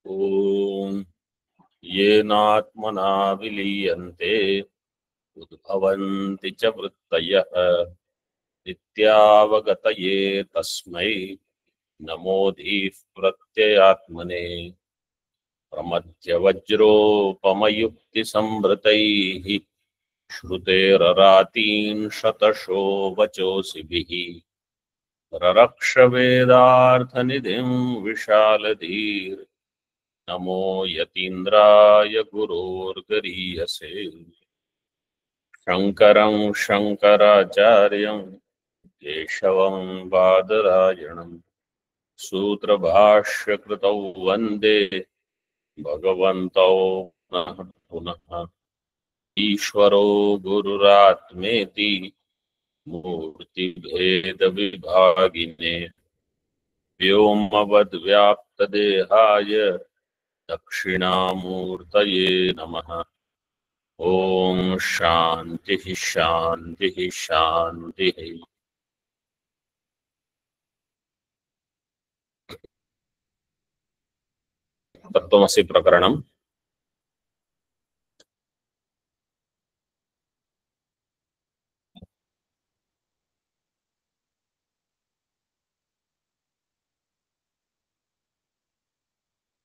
ॐ येनात्मना विलीयन्ते उद्भवन्ति च वृत्तयः नित्यावगतये तस्मै नमोऽधीः प्रत्ययात्मने प्रमथ्यवज्रोपमयुक्तिसंवृतैः श्रुतेररातीन् शतशो वचोऽसिभिः ररक्षवेदार्थनिधिं विशालधीर् नमो यतीन्द्राय गुरोर्गरीयसे शङ्करं शङ्कराचार्यं केशवं बादरायणं सूत्रभाष्यकृतौ वन्दे भगवन्तौ पुनः पुनः ईश्वरो गुरुरात्मेति मूर्तिभेदविभागिने व्योमवद्व्याप्तदेहाय दक्षिणामूर्तये नमः। ओम शांति शांति शांति। तत्त्वमसि प्रकरणम्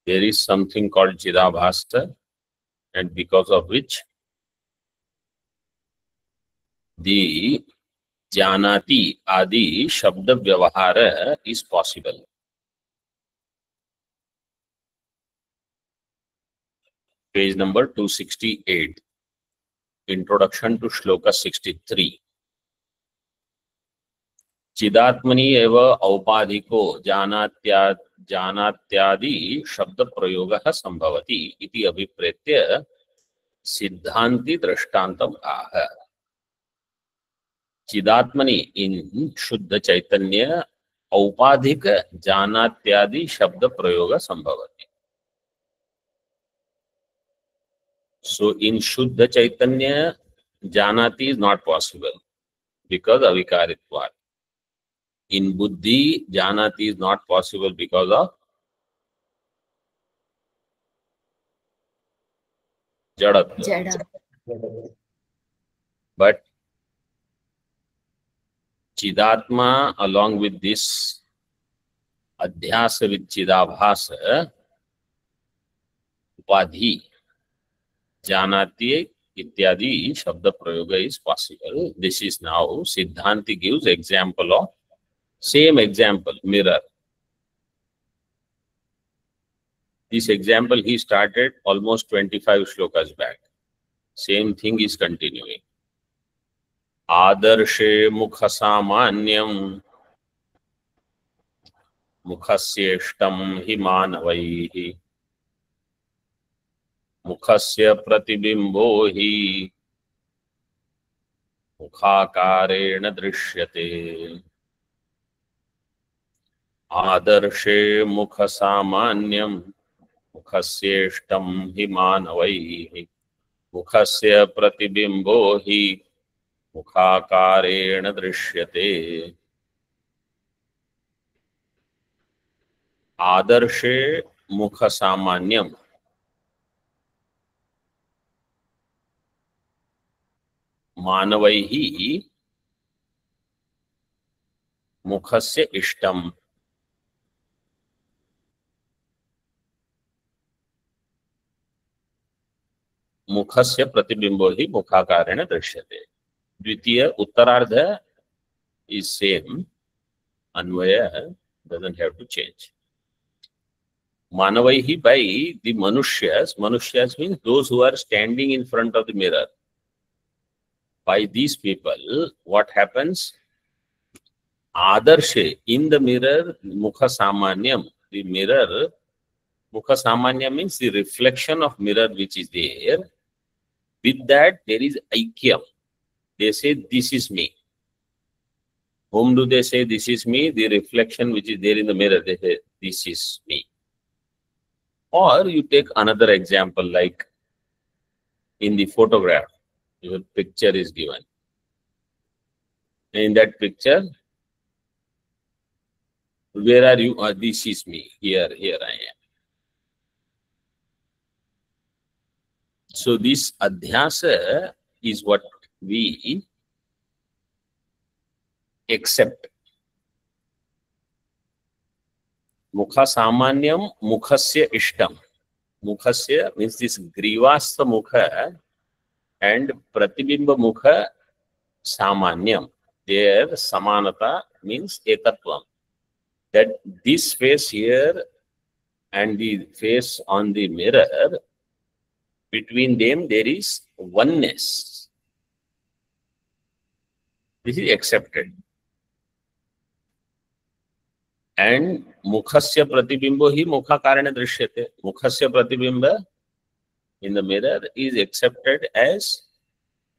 there is something called Chidabhasa, and because of which the Janati Adi Shabda Vyavahara is possible. Page number 268. Introduction to Shloka 63. चिदात्मनि एव औपाधिको जानात्यादि शब्द प्रयोगः संभवति इति अभिप्रेत्य सिद्धांति दृष्टान्तम् आह। चिदात्मनि इन शुद्ध चैतन्य औपाधिक जानात्यादि शब्द प्रयोग संभवति। So in शुद्ध चैतन्य जानाति is not possible because अविकारित्वात्. In buddhi janati is not possible because of jadatva. But chidatma along with this adhyasa with chidabhasa upadhi janati ityadi shabda prayoga is possible. This is now Siddhanti gives example of same example, mirror. This example he started almost 25 shlokas back. Same thing is continuing. Adarshe mukha samanyam mukhasyeshtam hi manavaihi mukhasya pratibimbo hi mukhakarena drishyate. आदर्शे मुख सामान्यम मुखस्येष्टम हि मानवैः मुखस्य प्रतिबिंबो हि मुखाकारेण दृश्यते. आदर्शे मुख सामान्यम मानवैः मुखस्य इष्टम मुखस्य प्रतिबिंबो ही मुखाकारेण दृश्यते. द्वितीय उत्तरार्ध is same. Anvaya doesn't have to change. Manavaihi by the manushas. Manushas means those who are standing in front of the mirror. By these people, what happens? Adarshe, in the mirror, mukha samanyam. The mirror, mukha samanyam means the reflection of mirror which is there. With that, there is aikyam. They say, this is me. Whom do they say, this is me? The reflection which is there in the mirror, they say, this is me. Or you take another example, like in the photograph, your picture is given. In that picture, where are you? This is me. Here I am. So this adhyasa is what we accept. Mukha samanyam mukhasya ishtam. Mukhasya means this grivastha mukha and pratibimba mukha samanyam. Their samanata means ekatvam. That this face here and the face on the mirror, between them there is oneness. This is accepted. And mukhasya pratibimbo hi mukha karana drishyate. Mukhasya pratibimba in the mirror is accepted as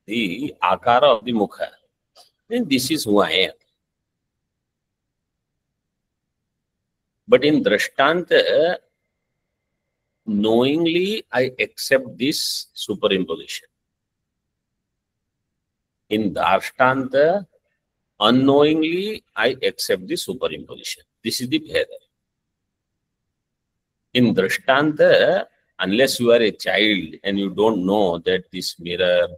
the akara of the mukha. And this is who I am. But in Drishtanta, knowingly I accept this superimposition. In Darshtanta, unknowingly I accept the superimposition. This is the bheda. In Drishtanta, unless you are a child and you don't know that this mirror,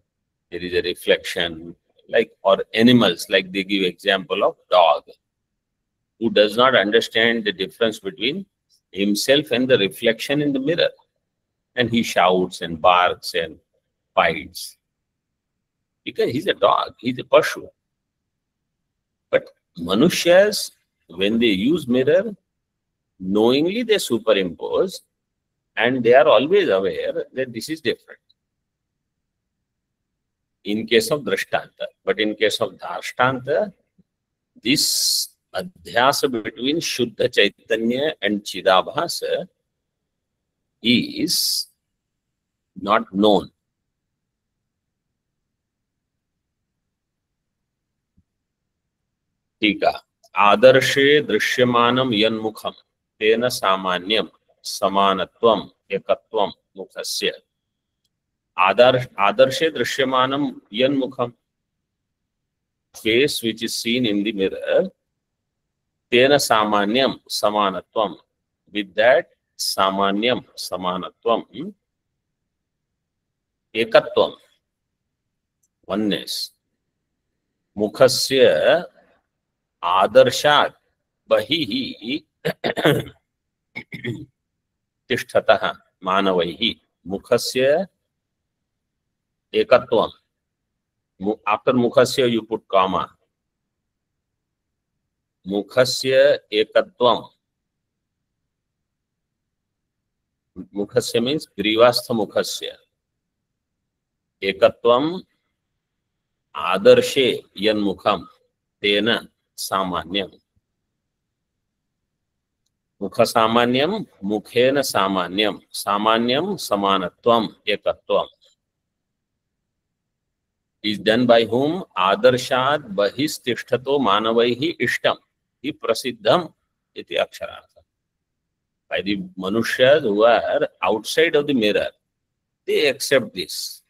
there is a reflection, like, or animals, like they give example of dog, who does not understand the difference between himself and the reflection in the mirror. And he shouts and barks and fights. Because he's a dog, he's a pashu. But Manushyas, when they use mirror, knowingly they superimpose and they are always aware that this is different. In case of Drishtanta. But in case of Darshtanta, this adhyasa between Shuddha Chaitanya and Chidabhasa is not known. Tika. Adarshe drishyamanam yanmukham tena samanyam samanatvam ekatvam mukhasya. Adarshe drishyamanam yanmukham. Face which is seen in the mirror, tena samanyam samanatvam. With that samanyam samanatvam, ekatvam, oneness. Mukhasya आदर्शात् बहिः तिष्ठतः मानवैः मुखस्य एकत्वं. After mukhasya you put comma. Mukhasya ekatvam. Mukhasya means grivastha mukhasya. Ekatvam adarshe yanmukham tena samanyam. Mukha samanyam mukhena samanyam. Samanyam samanatvam ekatvam. Is done by whom? Adarshat bahistishtato manavaihi ishtam. Hi prasiddham iti aksharartha. By the Manushyas who are outside of the mirror, they accept this.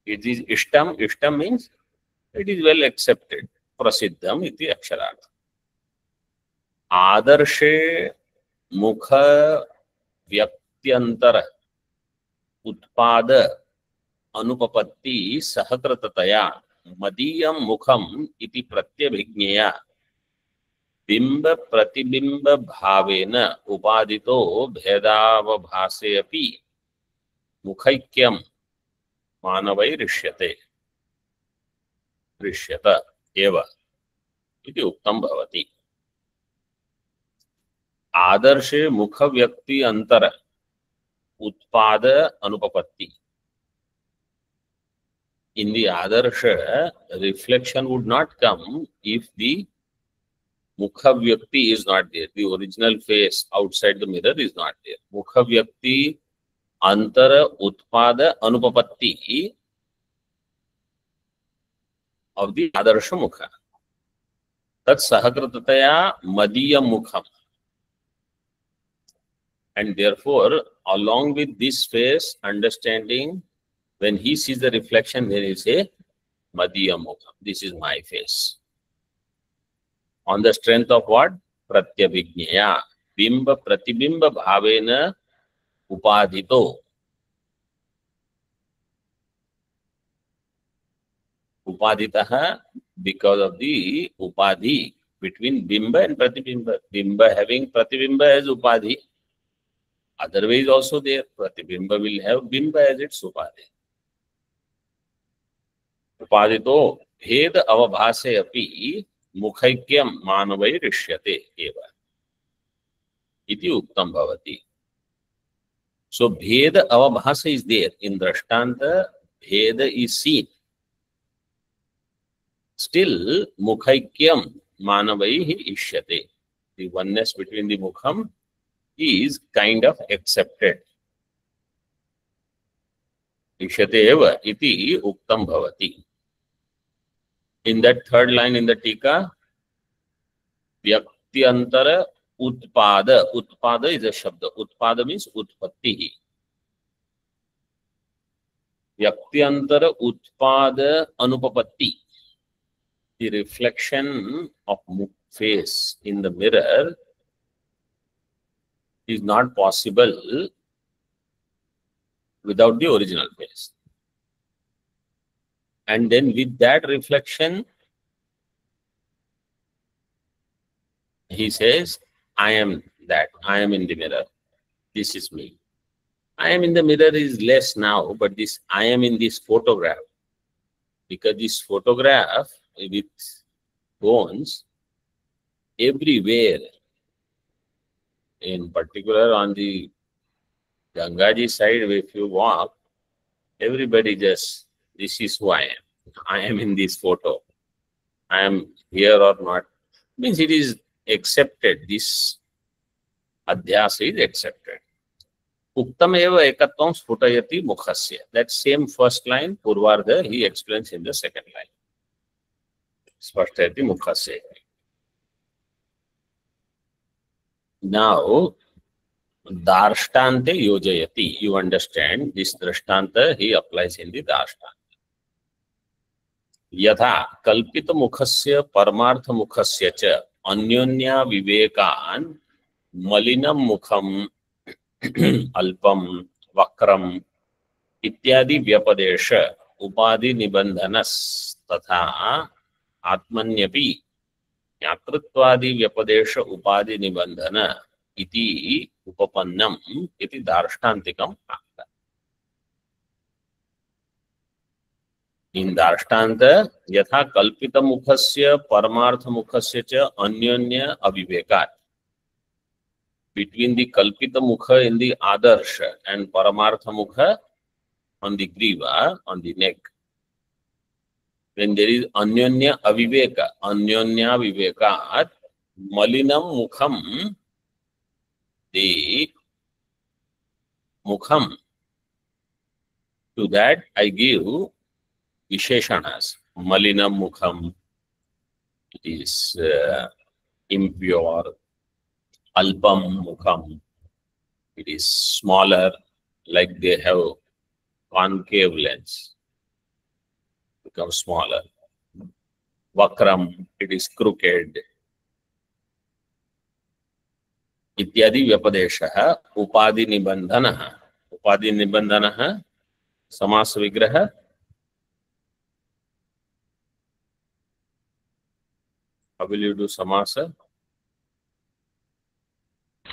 It is ishtam. Ishtam means it is well accepted. Prasiddham iti aksharartha. Adarshe mukha vyaktiyantara utpada anupapatti sahakratataya madiyam mukham iti pratyabhigneya bimba pratibimba bhavena upadito bhedavabhase api mukhaikyam manavai rishyate rishyata eva iti uktam bhavati. Adarshe mukha vyakti antara utpada anupapatti. In the Adarsha, reflection would not come if the Mukha Vyakti is not there. The original face outside the mirror is not there. Mukha Vyakti Antara Utpada Anupapatti of the Adarsha Mukha. Tat Sahakratataya Madiya Mukham. And therefore, along with this face, understanding, when he sees the reflection, then he say, Madiya Mukham. This is my face. On the strength of what? Pratyabhigneya. Bimba pratibimba bhavena upadhito. Upaditah, because of the upadhi between bimba and pratibimba. Bimba having pratibimba as upadhi. Otherwise also there, pratibimba will have bimba as its upadhi. Upadito भेद अवभासे अपि मुखैक्यं मानवैरिष्यते एव इति उक्तं भवति. So भेद अवभास is there in Drishtanta. Bheda is seen. Still, mukhaikyam manavaihi ishyate. The oneness between the mukham is kind of accepted. Ishyate eva iti uktam bhavati. In that third line in the Tika, Vyaktiyantara Utpada. Utpada is a shabda. Utpada means utpatti. Vyaktiyantara Utpada Anupapatti. The reflection of face in the mirror is not possible without the original face. And then with that reflection, he says, I am that. I am in the mirror. This is me. I am in the mirror is less now, but this I am in this photograph. Because this photograph with bones everywhere, in particular on the Gangaji side, if you walk, everybody just, this is who I am. I am in this photo. I am here or not. Means it is accepted. This adhyasa is accepted. Uktam eva ekatvam sputayati mukhasya. That same first line, Purvardha, he explains in the second line. Spashtayati mukhasya. Now, Darshtante yojayati. You understand this Drishtanta, he applies in the Darshtanta. Yatha kalpita mukhasya paramartha mukhasya cha Anyonya विवेकान मलिनम मुखम अल्पम वक्रम इत्यादि व्यपदेश उपाधि निबंधनस तथा आत्मन्यपि ज्ञातृत्वादि व्यपदेश उपाधि निबंधन इति उपपन्नम इति दार्ष्टान्तिकम आह. In Darshtanta, yatha kalpita mukhasya paramartha mukhasya cha anyonya avivekat. Between the kalpita mukha in the adarsha and paramartha mukha on the griva, on the neck. When there is anyonya aviveka, anyonya vivekat, malinam mukham, the mukham, to that I give Visheshanas. Malinam mukham, it is impure. Alpam mukham, it is smaller, like they have concave lens, become smaller. Vakram, it is crooked. Ityadi vyapadeshaha upadhi nibandhanaha. Upadhi nibandhanaha samasa vigraha. How will you do samasa?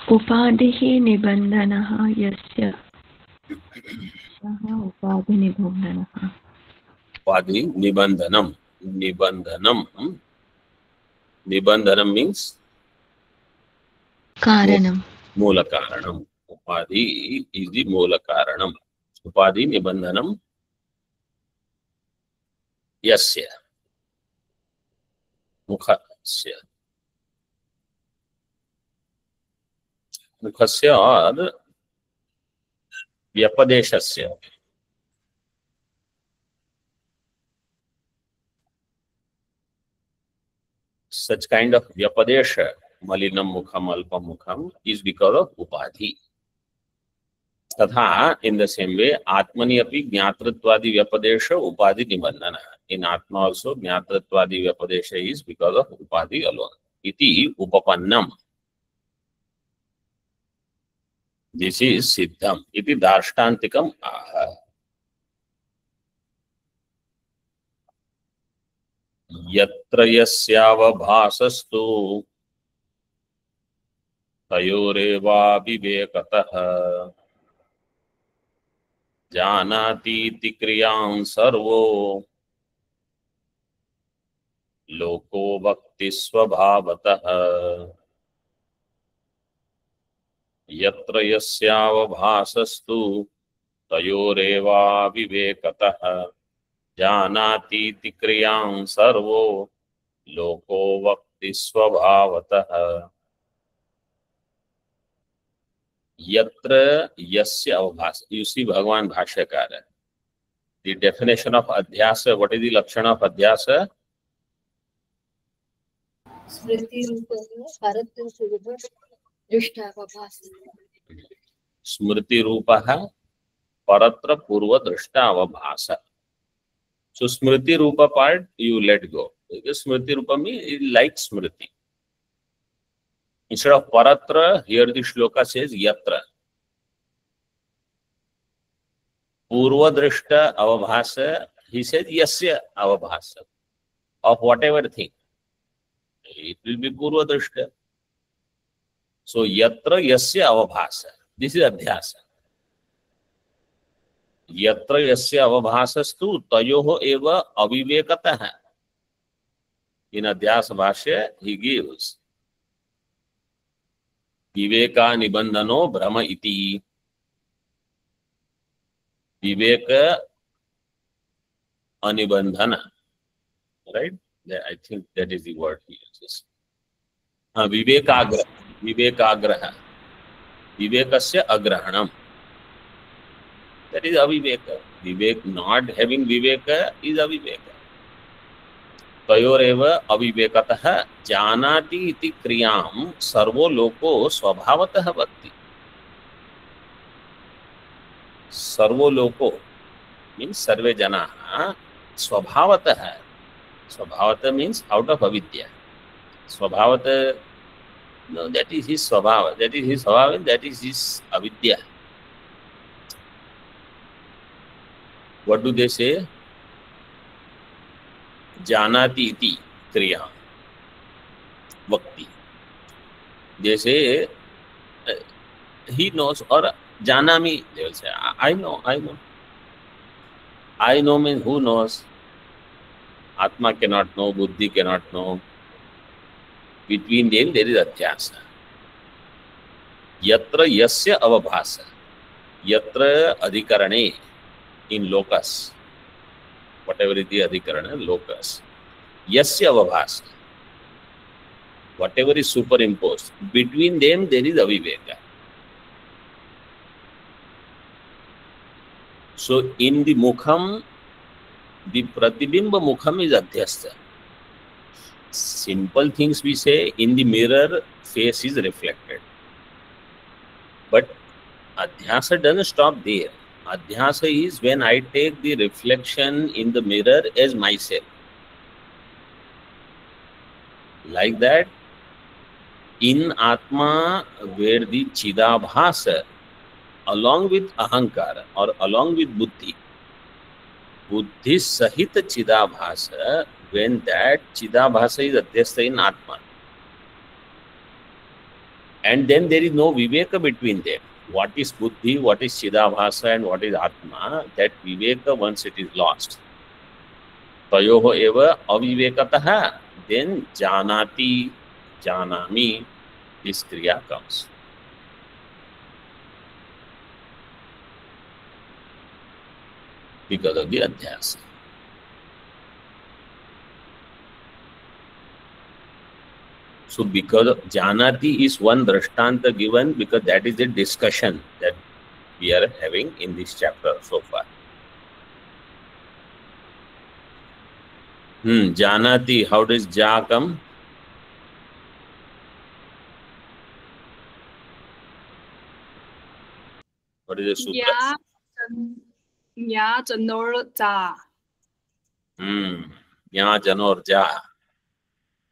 Upadhihi nibandhanaha yasya. Upadhi nibandhanaha. Upadhi nibandhanam. Nibandhanam. Nibandhanam means? Karanam. Moola karanam. Upadhi is the moola karanam. Upadhi nibandhanam yasya. मुखस्य मुखस्य और व्यपदेशस्य. Such kind of vyapadesha, malinam mukham alpam mukham, is because of upadhi. Tatha, in the same way, atmani api jnatrittvadi vyapadesha upadhi nibandhana. In Atma also, Jnatrittvadi Vyapadesha is because of Upadhi alone. Iti Upapannam. This is Siddham. Iti Darshtantikam Aha. यत्र यस्यावभासस्तु तयोरेवाविवेकतः जानातीति क्रियां servo लोको वक्ति स्वभावतः। यत्र यस्यावभासस्तु तयोरेवाविवेकतः जानातीति क्रियां servo लोको वक्ति स्वभावतः। यत्र यस्य अवभास, you see भगवान भाष्यकार है। The definition of अध्यास, what is the लक्षण of अध्यास? स्मृति रूप परत्र पूर्व दृष्टावभास। स्मृति रूपः परत्र पूर्व दृष्टावभास. So स्मृति रूप part you let go. Because स्मृति रूप means like Smriti. Instead of paratra, here the shloka says yatra. Purva drishta avabhasa, he says yasya avabhasa. Of whatever thing. It will be purva drishta. So yatra yasya avabhasa. This is adhyasa. Yatra yasya avabhasastu tayoho eva avivekatah. In adhyasa bhashya, he gives Viveka निबंधनो भ्रम इति. विवेक अनिबंधन, right? I think that is the word he uses. विवेकाग्रह, विवेकाग्रह, विवेकस्य अग्रहणम, that is अविवेक. विवेक, not having viveka is अविवेक. तयोरेव अविवेकतः जानाति इति क्रियां servo लोको स्वभावतः वक्ति. Servo लोको means सर्वे जनाः स्वभावतः. स्वभावतः means out of avidya. स्वभावतः, no, that is his स्वभाव, that is his स्वभाव, that is his avidya. What do they say? जानाति इति क्रिया वक्ति. जैसे he knows or जानami, they will say I know, I know. I know means who knows? Atma cannot know, buddhi cannot know. Between them there is adhyasa. Yatra yasya avabhasa. Yatra adhikarane, in locus. Whatever is the adhikarana, locus. Yasya avabhasa. Whatever is superimposed. Between them there is aviveka. So in the mukham, the pratibimba mukham is adhyastha. Simple things we say, in the mirror, face is reflected. But adhyasa doesn't stop there. Adhyasa is when I take the reflection in the mirror as myself. Like that, in Atma, where the Chidabhasa, along with Ahankara or along with Buddhi, Buddhi Sahita Chidabhasa, when that Chidabhasa is adhyastha in Atma. And then there is no viveka between them. What is buddhi, what is chidabhasa, and what is atma, that viveka, once it is lost, tayoho eva avivekatah, then janati, janami, this kriya comes. Because of the adhyasa. So because of janati is one drishtanta given, because that is the discussion that we are having in this chapter so far. Janati, how does ja come? What is the sutra? Ya janor ja. Ya janor ja.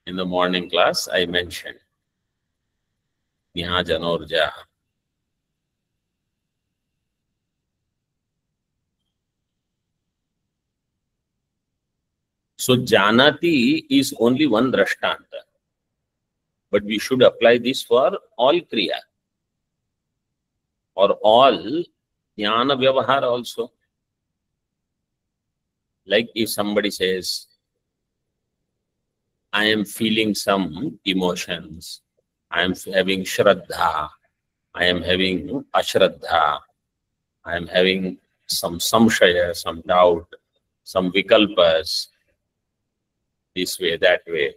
In the morning class, I mentioned Yaha Janor Ja. So Janati is only one Drashtanta. But we should apply this for all Kriya or all Jnana Vyavahara also. Like if somebody says, I am feeling some emotions, I am having Shraddha, I am having Ashraddha, I am having some samshaya, some doubt, some vikalpas, this way, that way.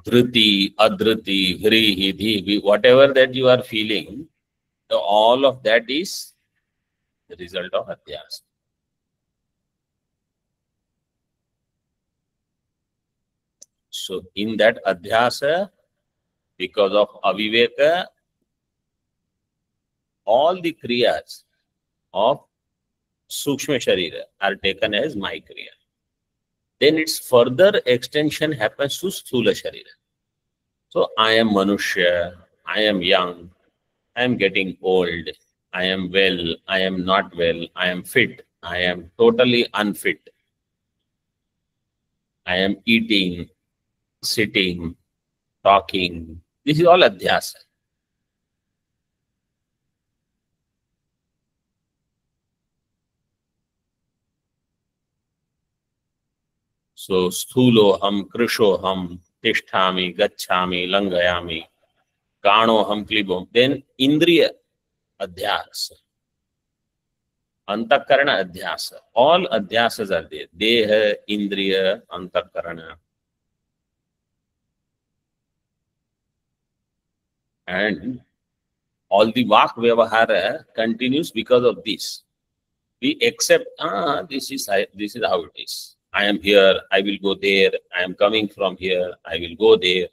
Dhriti, adhriti, hrihi, dhivi, whatever that you are feeling, all of that is the result of adhyasa. So in that adhyasa, because of aviveka, all the kriyas of Sukshma Sharira are taken as my kriya. Then its further extension happens to Sthula Sharira. So I am Manushya, I am young, I am getting old, I am well, I am not well, I am fit, I am totally unfit. I am eating, sitting, talking. This is all adhyasa. So sthuloham, krishoham, tisthami, gacchami, langayami, kanoham, klibom. Then indriya adhyasa, antakarana adhyasa. All adhyasas are there. Deha, indriya, antakarana. And all the vak vyavahara continues because of this. We accept, this is how it is. I am here, I will go there, I am coming from here, I will go there.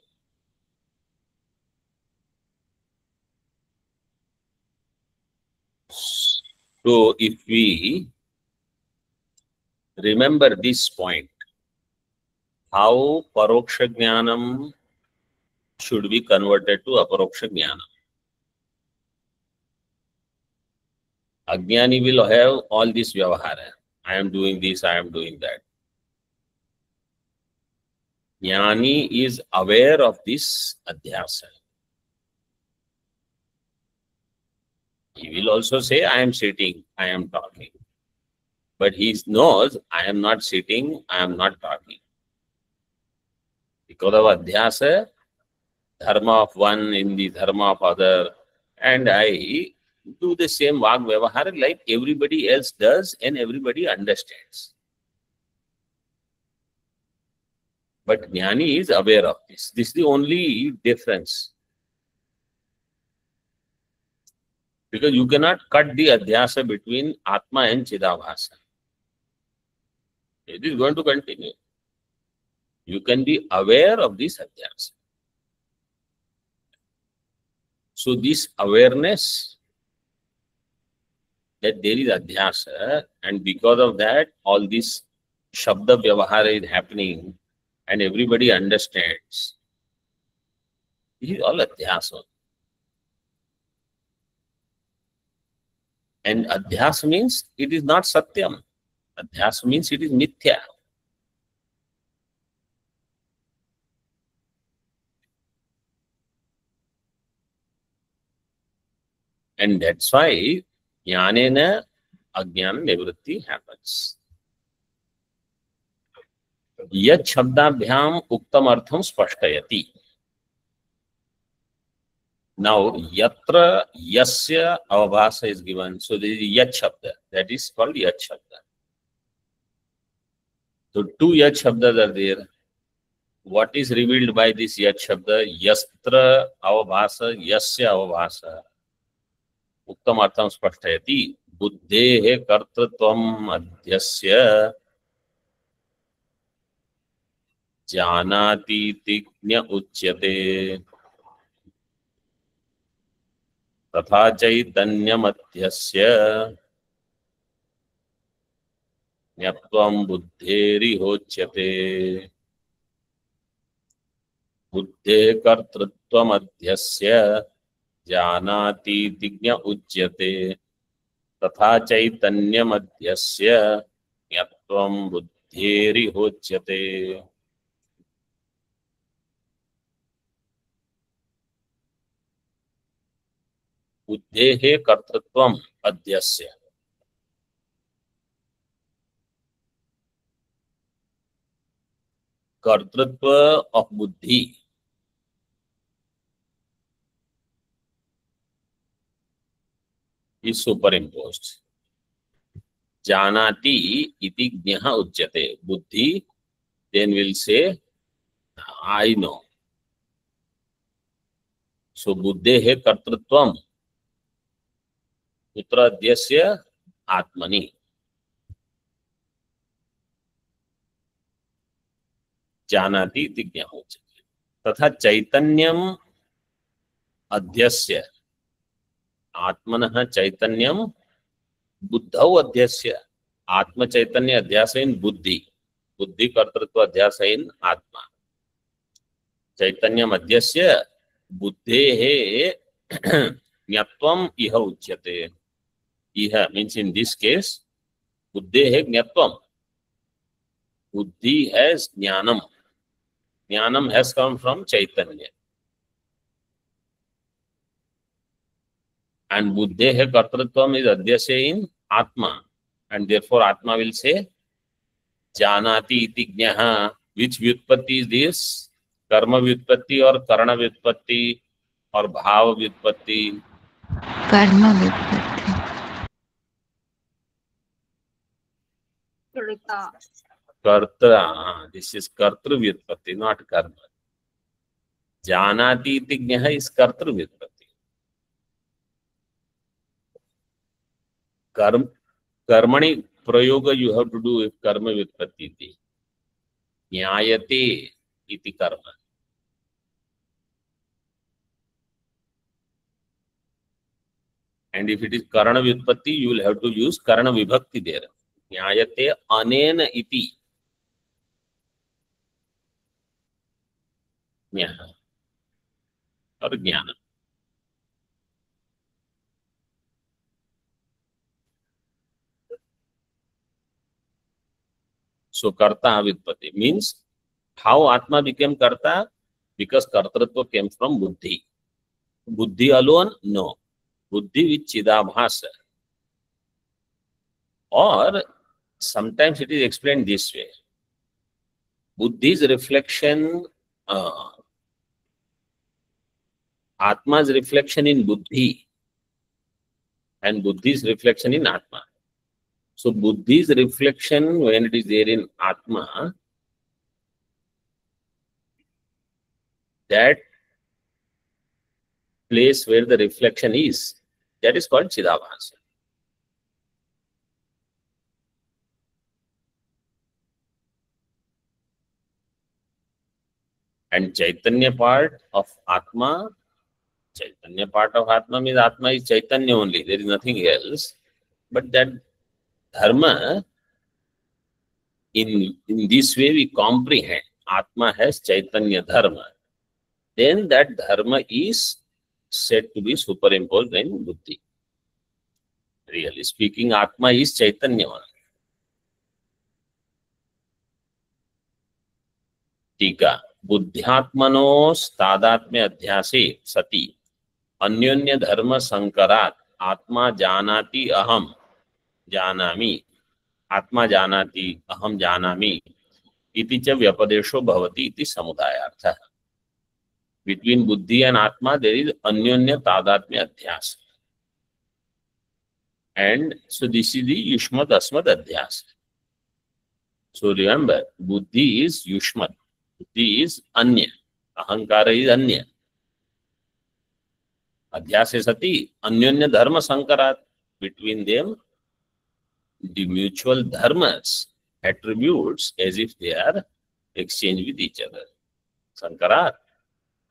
So if we remember this point, how paroksha jnanam should be converted to aparoksha jnana. Ajnani will have all this vyavahara. I am doing this, I am doing that. Jnani is aware of this adhyasa. He will also say, I am sitting, I am talking. But he knows, I am not sitting, I am not talking. Because of adhyasa, dharma of one in the dharma of other, and I do the same vak vyavahara like everybody else does and everybody understands. But Jnani is aware of this. This is the only difference. Because you cannot cut the adhyasa between Atma and Chidabhasa. It is going to continue. You can be aware of this adhyasa. So this awareness that there is adhyasa, and because of that, all this shabda vyavahara is happening, and everybody understands. This is all adhyasa. And adhyasa means it is not satyam. Adhyasa means it is mithya. And that's why jnanena ajnana nivritti happens. Yat shabdabhyam uktam artham spashtayati. Now, yatra yasya avabhasa is given. So there is yat shabda. That is called yat shabda. So two yat shabdas are there. What is revealed by this yat shabda? Yastra avabhasa, yasya avabhasa. Uktam artham spashtayati. Buddhehe kartritvam adhyasya janati tignya uchyate. तथा चैतन्यमध्यस्य ज्ञत्वं बुद्धेरिहोच्यते. बुद्धे कर्तृत्वमध्यस्य जानाति ज्ञ उच्यते. तथा चैतन्यमध्यस्य कर्तृत्वं बुद्धेरिहोच्यते। बुद्धेः कर्तृत्वम् अध्यस्य। कर्तृत्व of बुद्धि is superimposed. जानाति इति ज्ञः उच्यते. बुद्धि then will say I know. So बुद्धेः कर्तृत्वं कुत्र अध्यस्य आत्मनि. जानाति इति ज्ञः उच्यते. तथा चैतन्यम् अध्यस्य आत्मनः चैतन्यं बुद्धौ अध्यस्य. आत्म चैतन्य अध्यासेन बुद्धि. बुद्धि कर्तृत्व अध्यासेन आत्मा. चैतन्यम अध्यस्य बुद्धेः ज्ञत्वम् इह उच्यते. इह means in this case बुद्धेः ज्ञत्वम्. Buddhi has jnanam. Jnanam has come from Chaitanya. And buddhehe kartrutvam is adhyasya in Atma. And therefore Atma will say, Janati iti jnaha. Which vyutpatti is this? Karma vyutpatti or Karana vyutpatti or Bhava vyutpatti? कर्म व्युत्पत्ति Karta. Kartra. This is Kartru vyutpatti, not Karma. Janati iti jnaha is Kartru vyutpatti. Karmani prayoga you have to do with karma vyutpatti iti. Jnayate iti karma. And if it is karana vyutpatti, you will have to use karana vibhakti there. Jnayate anena iti. Jnana or jnana. So karta vyutpatti means how Atma became karta, because kartritva came from buddhi. Buddhi alone? No. Buddhi with chidabhasa. Or sometimes it is explained this way. Buddhi's reflection, Atma's reflection in buddhi and buddhi's reflection in Atma. So buddhi's reflection, when it is there in Atma, that place where the reflection is, that is called Chidabhasa. And Chaitanya part of Atma means Atma is Chaitanya only, there is nothing else. But that dharma, in this way we comprehend, Atma has Chaitanya dharma. Then that dharma is said to be superimposed in buddhi. Really speaking, Atma is Chaitanya. Tika. बुद्ध्यात्मनो तादात्म्य अध्यासे सति अन्योन्य धर्म संकरात् आत्मा जानाति अहम जानामि, आत्मा जानाति अहम जानामि इति च व्यपदेशो भवति इति समुदायार्थः. Between buddhi and Atma there is अन्योन्य तादात्म्य अध्यास. And so this is the yushmat asmat adhyas. So remember, buddhi is yushmat. Buddhi is anya. Ahankara is anya. Adhyase sati anyonya dharma sankarat. Between them, the mutual dharmas, attributes, as if they are exchanged with each other. Sankarat.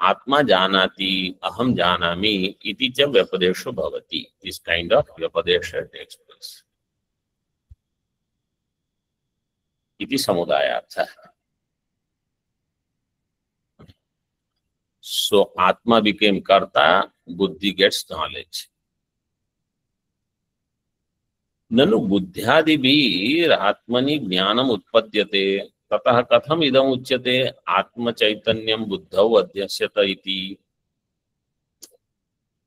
Atma janati, aham janami, iti cha vyapadesho bhavati. This kind of vyapadesha takes place. Iti samudayartha. So Atma became karta, buddhi gets knowledge. ननु बुद्ध्यादिभिरात्मनि ज्ञानम् उत्पद्यते ततः कथम इदम् उच्यते आत्मचैतन्यं बुद्धौ अध्यस्यत इति.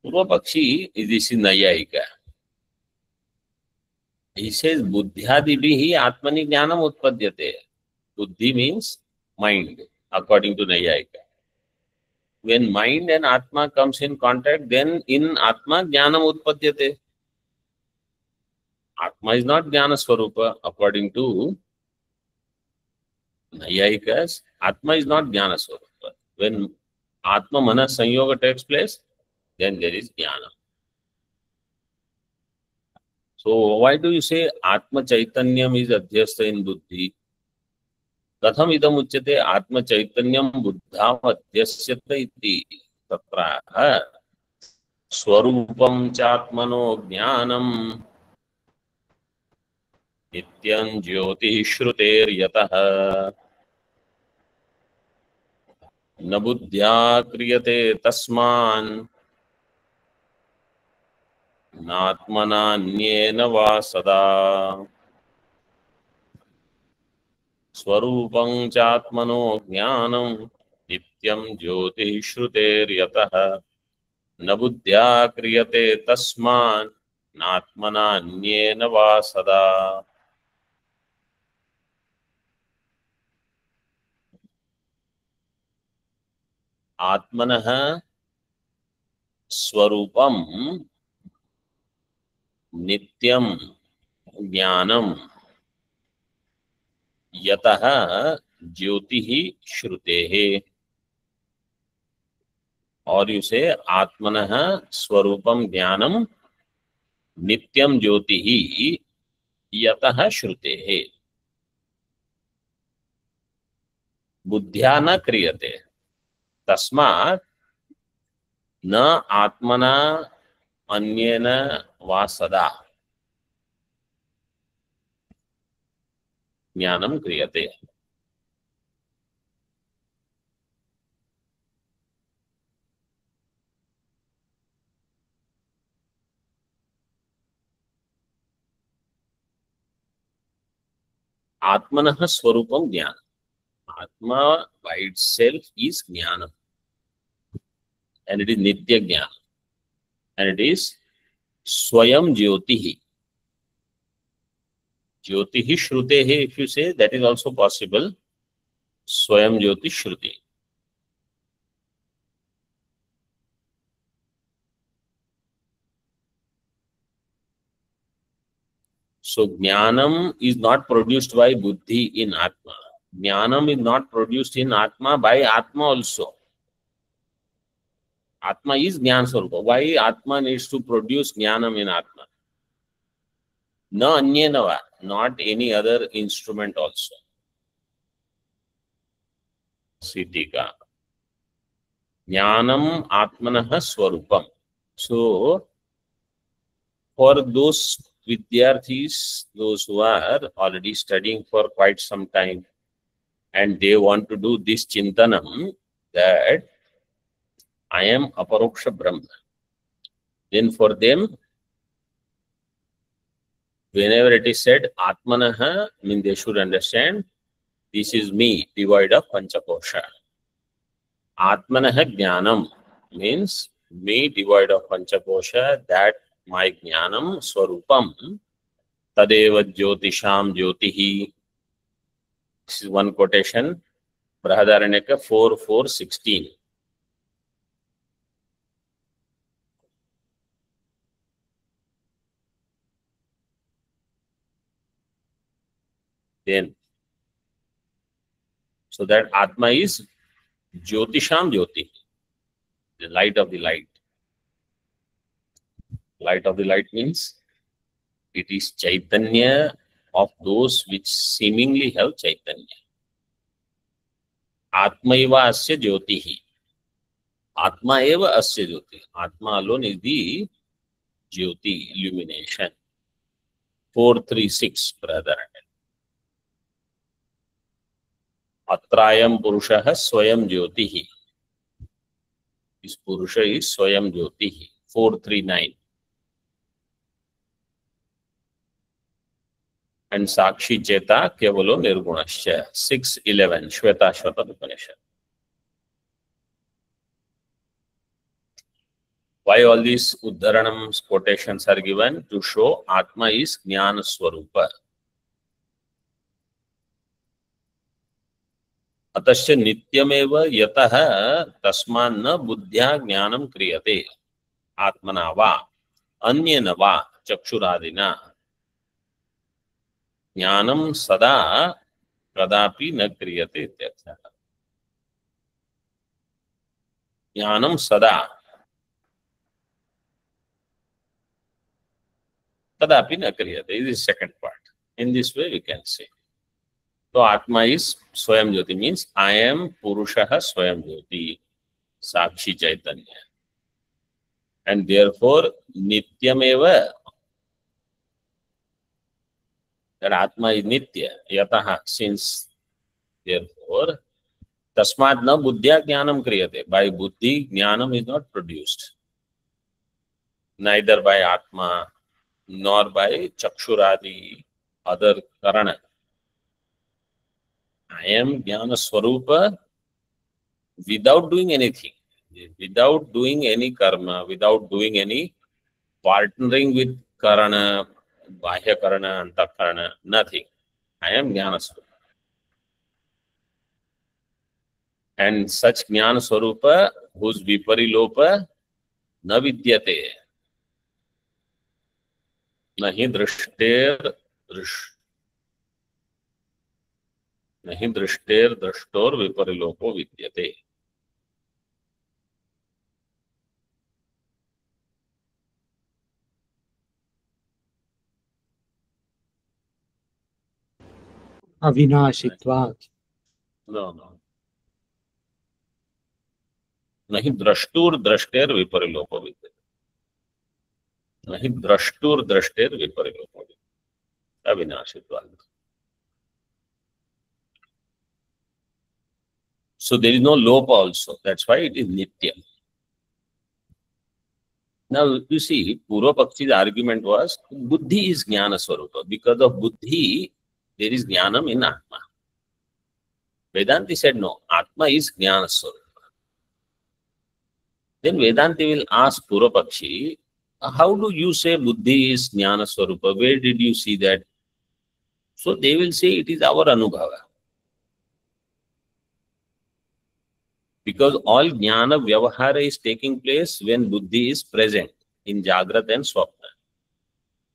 पूर्व पक्षी इस नैयायिका. He says buddhyadibihi atmani jnanam utpadyate. Buddhi means mind, according to Nayayika. When mind and Atma comes in contact, then in Atma jnanam utpadyate. Atma is not jnana swarupa. According to Nayayikas, Atma is not jnana swarupa. When Atma Manas Sanyoga takes place, then there is jnana. So why do you say Atma Chaitanyam is adhyastha in Buddhi? कथम इदम उच्यते आत्म चैतन्यम बुद्धाम अध्यस्यत इति. तत्र स्वरूपं चात्मनो ज्ञानम नित्यं ज्योतिः श्रुतेर्यतः न बुद्ध्या क्रियते तस्मान् नात्मनान्येन वा सदा. स्वरूपं चात्मनो ज्ञानं नित्यं ज्योतिः श्रुतेर्यतः न बुद्ध्या क्रियते तस्मान् नात्मनान्येन वा सदा. आत्मनः स्वरूपं नित्यं ज्ञानं यतः ज्योतिः श्रुतेः. और उसे आत्मनः स्वरूपं ज्ञानं नित्यं ज्योतिः यतः श्रुतेः बुद्ध्या न क्रियते तस्मात् न आत्मना अन्येन वा सदा ज्ञानं क्रियते. आत्मनः स्वरूपं ज्ञानम्. Atma by itself is jnana, and it is nitya jnana, and it is swayam jyotihi. Jyotihi shrutehi, if you say, that is also possible. Swayam jyoti shruti. So jnanam is not produced by buddhi in Atma. Jnanam is not produced in Atma by Atma also. Atma is Jnana Swarupa. Why Atma needs to produce Jnanam in Atma? Na anyena va, not any other instrument also. Siddhika. Jnanam Atmanaha Swarupam. So, for those Vidyarthis, those who are already studying for quite some time, and they want to do this Chintanam, that I am Aparoksha Brahma. Then for them, whenever it is said Atmanaha, I mean they should understand this is me, devoid of Panchakosha. Atmanaha Jnanam means me devoid of Panchakosha, that my Jnanam Swarupam Tadeva Jyotisham Jyotihi. This is one quotation, Brahadaranyaka 4:4-16. Then, so that Atma is Jyotisham Jyoti, the light of the light. Light of the light means it is Chaitanya of those which seemingly have Chaitanya. Atma eva asya jyotihi. Atma eva asya jyoti. Atma alone is the jyoti, illumination. 4:3-6, brother. Atrayam purushaha swayam jyotihi. This purusha is swayam jyotihi. 4:3-9. and Sakshi Cheta Kevalo Nirgunasya. 6:11 Shvetashvata Upanishad. Why all these Uddharanams quotations are given? To show Atma is Jnana Swarupa. अतश्च नित्यमेव यतः तस्मान्न बुद्ध्या ज्ञानं क्रियते आत्मना वा अन्येन वा चक्षुरादिना ज्ञानं सदा कदापि न क्रियते इत्यर्थः। ज्ञानं सदा कदापि न क्रियते. This is second part. In this way we can say. So Atma is Swayam Jyoti, means I am Purushaha Swayam Jyoti, Sakshi Chaitanya. And therefore Nityameva, that Atma is Nitya, Yataha, since therefore Tasmad na Buddhya Jnanam Kriyate. By Buddhi, Jnanam is not produced. Neither by Atma nor by Chakshuradi, other Karana. I am Jnana Swarupa without doing anything, without doing any karma, without doing any partnering with Karana, Bahya Karana, Antakarana, nothing. I am Jnana Swarupa. And such Jnana Swarupa, whose Viparilopa na vidyate, nahi drishter नहीं दृष्टेर दृष्टोर विपरिलोको विद्यते. अविनाशित्वात्. No. नहीं द्रष्टुर दृष्टेर विपरिलोको विद्यते. नहीं द्रष्टुर दृष्टेर विपरिलोको विद्यते. अविनाशित्वात्. So there is no lopa also. That's why it is nitya. Now you see, Purva Pakshi's argument was Buddhi is Jnana Swarupa. Because of Buddhi, there is Jnanam in Atma. Vedanti said no, Atma is Jnana Swarupa. Then Vedanti will ask Purva Pakshi, how do you say Buddhi is Jnana Swarupa? Where did you see that? So they will say it is our Anubhava. Because all Jnana Vyavahara is taking place when Buddhi is present in Jagrat and Swapna.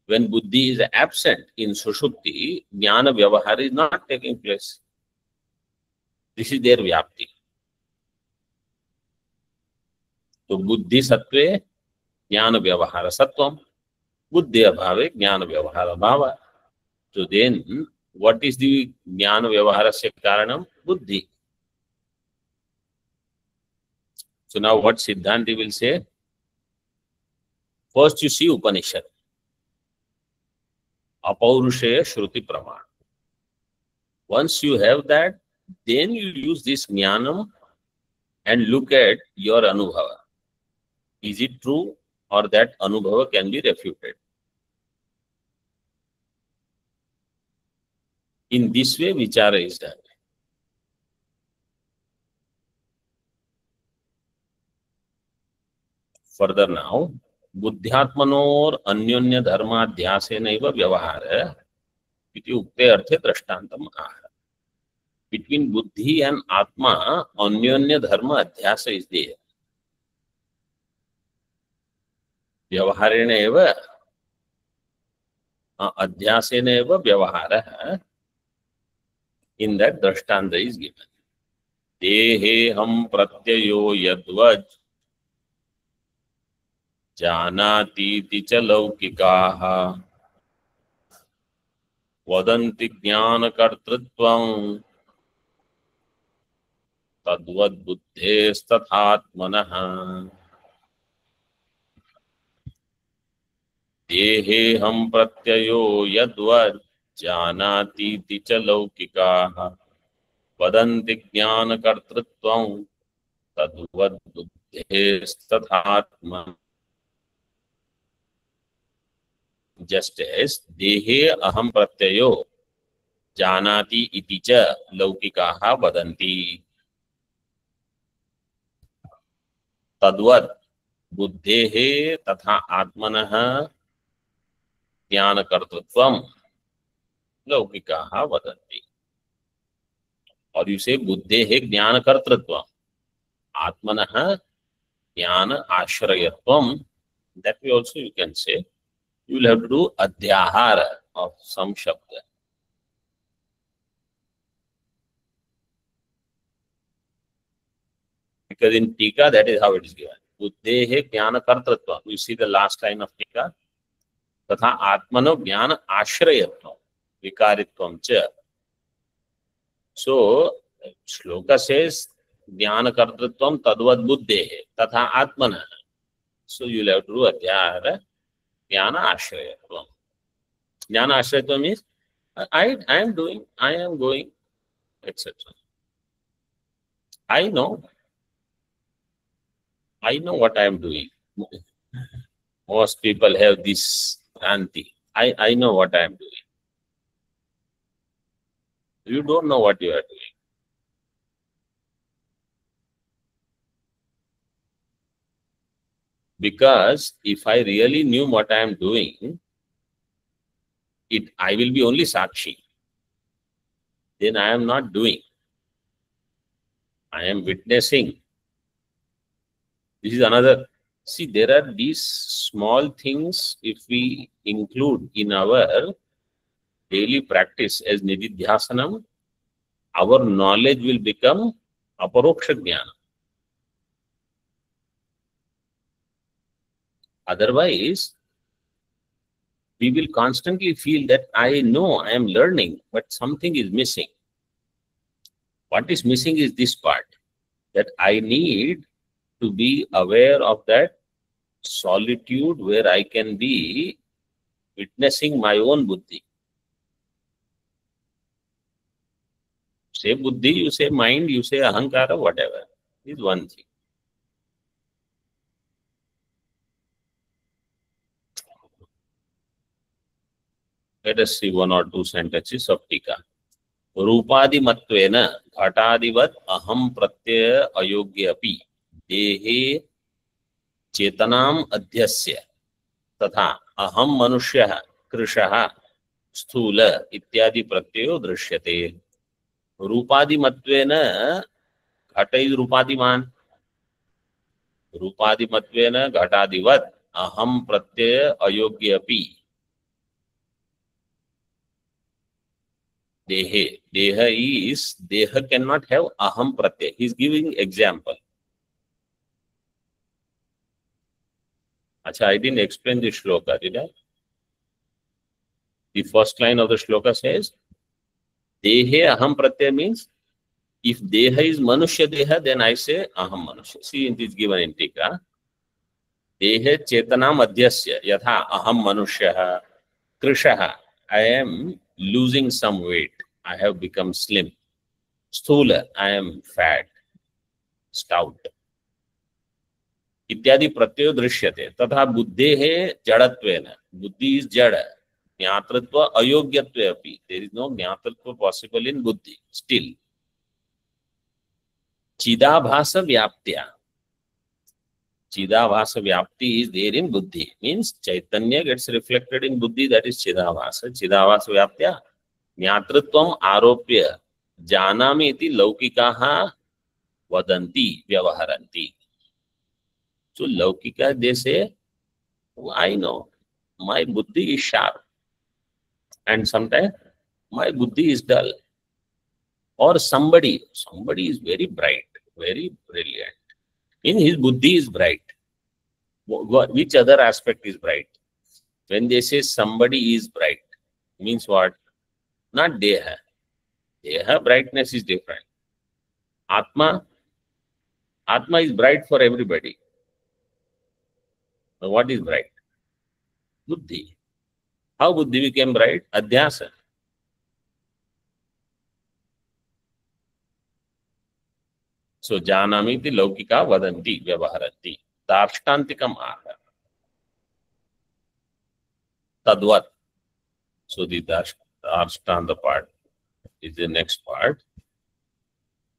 When Buddhi is absent in Sushupti, Jnana Vyavahara is not taking place. This is their Vyapti. So Buddhi Sattve, Jnana Vyavahara Sattvam, Buddhi Abhave, Jnana Vyavahara Bhava. So then, what is the Jnana Vyavahara se Karanam? Buddhi. So now what Siddhanti will say? First you see Upanishad. Apaurushaya Shruti Praman. Once you have that, then you use this Jnanam and look at your Anubhava. Is it true or that Anubhava can be refuted? In this way, Vichara is done. Further now, Buddhyatmanor Anyonya Dharma Dhyasenaiva Vyavahara iti ukte arthe drashtantam aha. Between Buddhi and Atma, Anyonya Dharma Adhyasa is there. Vyavaharena eva Adhyasena eva Vyavahara. In that Drashtanta is given. Dehe ham pratyayo yadvaj जानातीति च लौकिकाः वदन्ति ज्ञानकर्तृत्वं तद्वद्बुद्धेस्तथात्मनः देहेऽहं प्रत्ययो यद्वत् जानातीति च लौकिकाः वदन्ति ज्ञानकर्तृत्वं तद्वद्बुद्धेस्तथात्मनः just as देहे अहम प्रत्ययो जानाति इति च लौकिकाः वदन्ति, तद्वत् बुद्धेः तथा आत्मनः ज्ञानकर्तृत्वं लौकिकाः वदन्ति. और you say बुद्धेः ज्ञानकर्तृत्वं, आत्मनः ज्ञान आश्रयत्वं. That way also you can say. You will have to do adhyahara of some shabda. Because in Tika, that is how it is given. Buddhehe jnana kartritva. You see the last line of Tika. Tatha atmano jnana ashrayatvam vikaritvam cha. So, shloka says jnana kartritvam tadvad buddhehe tatha atmana. So, you will have to do adhyahara. Jnana ashrayatvam. Jnana ashrayatvam means I am doing, I am going, etc. I know what I am doing. Most people have this anti. I know what I am doing. You don't know what you are doing. Because if I really knew what I am doing, I will be only Sakshi. Then I am not doing. I am witnessing. This is another. See, there are these small things if we include in our daily practice as nididhyasanam, our knowledge will become aparoksha jnana. Otherwise, we will constantly feel that I know I am learning, but something is missing. What is missing is this part, that I need to be aware of that solitude where I can be witnessing my own buddhi. Say buddhi, you say mind, you say ahankara, whatever. Is one thing. Let us see one or two sentences of Tika. Rupadi matvena ghatadivat aham pratyaya ayogya api देहे चेतनाम अध्यस्य तथा अहम मनुष्यः कृशः स्थूल इत्यादि प्रत्ययो दृश्यते. रूपादिमत्वेन घट is रूपादिमान. रूपादिमत्वेन घटादिवत् अहम प्रत्यय अयोग्य अपि देहे. देह is, देह cannot have aham pratyay. He is giving example. Acha, I didn't explain this shloka, did I? The first line of the shloka says, Dehe aham pratyaya means, if Deha is Manushya Deha, then I say aham Manushya. See, it is given in Tika. Dehe chetanam adhyasya yatha aham Manushya krishaha. I am losing some weight. I have become slim. Sthula, I am fat, stout. इत्यादि प्रत्ययो दृश्यते. तथा बुद्धेः जड़त्वेन. बुद्धि is जड़. ज्ञातृत्व अयोग्यत्वे अपि. There is no ज्ञातृत्व possible in buddhi. Still. चिदाभास व्याप्त्या. चिदाभास व्याप्ति is there in buddhi. Means chaitanya gets reflected in buddhi, that is चिदाभास. चिदाभास व्याप्त्या ज्ञातृत्वम आरोप्य जानामि इति लौकिकाः वदन्ति व्यवहरन्ति. So Laukika, they say, I know, my buddhi is sharp. And sometimes my buddhi is dull. Or somebody is very bright, very brilliant. In his buddhi is bright. Which other aspect is bright? When they say somebody is bright, means what? Not Deha. Deha brightness is different. Atma is bright for everybody. What is bright? Buddhi. How buddhi became bright? Adhyasa. So janamiti laukika vadanti, vyavaharanti. Darshtantikam aha. Tadvat. So the Ashtanga part is the next part.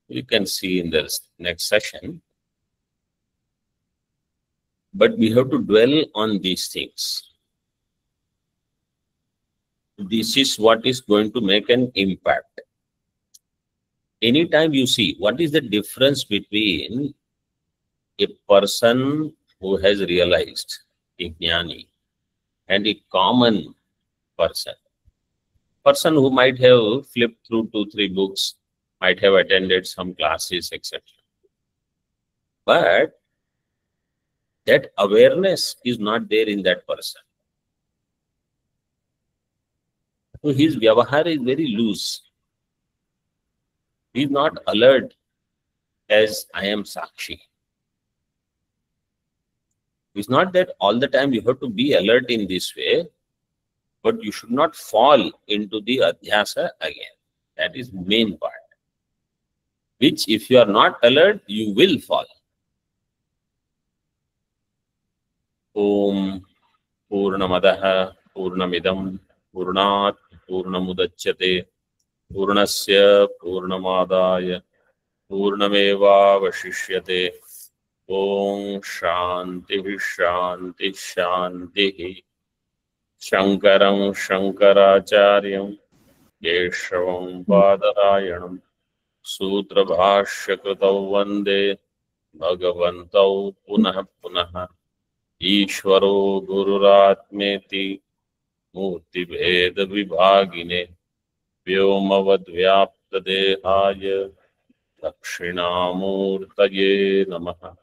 You can see in the next session. But we have to dwell on these things. This is what is going to make an impact. Anytime you see what is the difference between a person who has realized, a jnani, and a common person who might have flipped through 2-3 books, might have attended some classes, etc. But that awareness is not there in that person. So his vyavahar is very loose. He is not alert as I am Sakshi. It's not that all the time you have to be alert in this way, but you should not fall into the adhyasa again. That is main part. Which if you are not alert, you will fall. Om Purnamadaha Purnamidam Purnat Purnamudachyate Purnasya Purnamadaya Purnameva Vashishyate. Om Shanti Shanti Shanti. Shankaram Shankaracharyam Keshavam Badarayanam Sutra Bhashya Kritau Vande Bhagavantau Punah Punah Ishvaro Gururatmeti Murti Veda Vibhagine Vyomavad Vyapta Dehaya Dakshinamurtaye Namaha.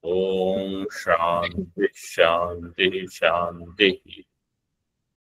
Om Shanti Shanti Shanti.